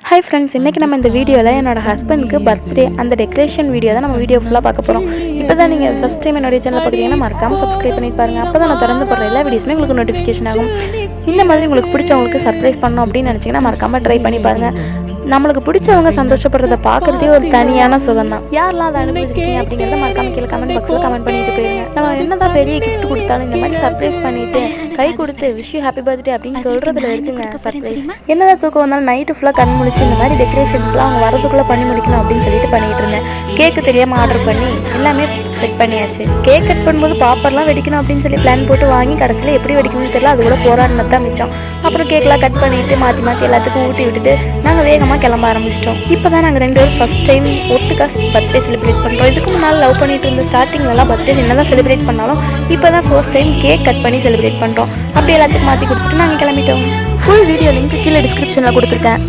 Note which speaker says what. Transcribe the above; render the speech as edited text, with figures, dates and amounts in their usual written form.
Speaker 1: Hi friends, இன்றைக்கி நம்ம இந்த வீடியோவில் என்னோட ஹஸ்பண்டுக்கு பர்த்டே அந்த டெக்கரேஷன் வீடியோ தான் நம்ம வீடியோ ஃபுல்லாக பார்க்க போகிறோம். இப்போ தான் நீங்கள் ஃபஸ்ட் டைம் என்னோட சேனலில் பார்க்குறீங்கன்னா மறக்காமல் சப்ஸ்கிரைப் பண்ணிட்டு பாருங்கள். அப்போ தான் நான் திறந்து போடுற எல்லா வீடியோஸுமே உங்களுக்கு நோட்டிஃபிகேஷன் ஆகும். இந்த மாதிரி உங்களுக்கு பிடிச்சவங்களுக்கு சர்ப்ரைஸ் பண்ணணும் அப்படின்னு நினச்சிங்கன்னா மறக்காமல் ட்ரை பண்ணி பாருங்கள். நம்மளுக்கு பிடிச்சவங்க சந்தோஷப்படுறத பார்க்குறதே ஒரு தனியான சுகம் தான். யாரெல்லாம் அதை அனுபவிச்சிருக்கீங்க அப்படிங்கிறத மறக்காம கீழே கமெண்ட் பாக்ஸில் கமெண்ட் பண்ணிட்டு போயிருங்க. நம்ம என்னதான் பெரிய கிஃப்ட் கொடுத்தாலும் இந்த மாதிரி சர்ப்ரைஸ் பண்ணிட்டு கை கொடுத்து விஷ் யூ ஹாப்பி பர்த்டே அப்படின்னு சொல்கிறதுல இருக்குங்க சர்ப்ரைஸ். என்னதான் தூக்கம் வந்தாலும் நைட்டு ஃபுல்லாக கண் முழிச்சு இந்த மாதிரி டெக்கரேஷன்ஸ்லாம் அவங்க வரதுக்குள்ளே பண்ணி முடிக்கணும் அப்படின்னு சொல்லிட்டு பண்ணிட்டு இருந்தேன். கேக்கு தெரியாமல் ஆர்டர் பண்ணி எல்லாமே செட் பண்ணியாச்சு. கேக் கட் பண்ணும்போது பாப்பர்லாம் வெடிக்கணும் அப்படின்னு சொல்லி பிளான் போட்டு வாங்கி கடைசியில் எப்படி வெடிக்கணும்னு தெரியல, அது கூட போராடினது தான் மிச்சம். அப்புறம் கேக்லாம் கட் பண்ணிட்டு மாற்றி எல்லாத்துக்கும் ஊட்டி விட்டுட்டு நாங்கள் வேகமாக கிளம்ப ஆரம்பிச்சிட்டோம். இப்போ தான் நாங்கள் 2 பேரும் ஃபஸ்ட் டைம் ஒட்டுக்கா பர்த்டே செலிப்ரேட் பண்ணுறோம். இதுக்கு முன்னால் லவ் பண்ணிட்டு இருந்த ஸ்டார்டிங்லலாம் பர்த்டே என்ன தான் செலிப்ரேட் பண்ணாலும் இப்போ தான் ஃபர்ஸ்ட் டைம் கேக் கட் பண்ணி செலிப்ரேட் பண்ணுறோம். அப்படி எல்லாத்துக்கும் மாற்றி கொடுத்துட்டு நாங்கள் கிளம்பிட்டோம். ஃபுல் வீடியோ லிங்க் கீழே டிஸ்கிரிப்ஷனில் கொடுத்துருக்கேன்.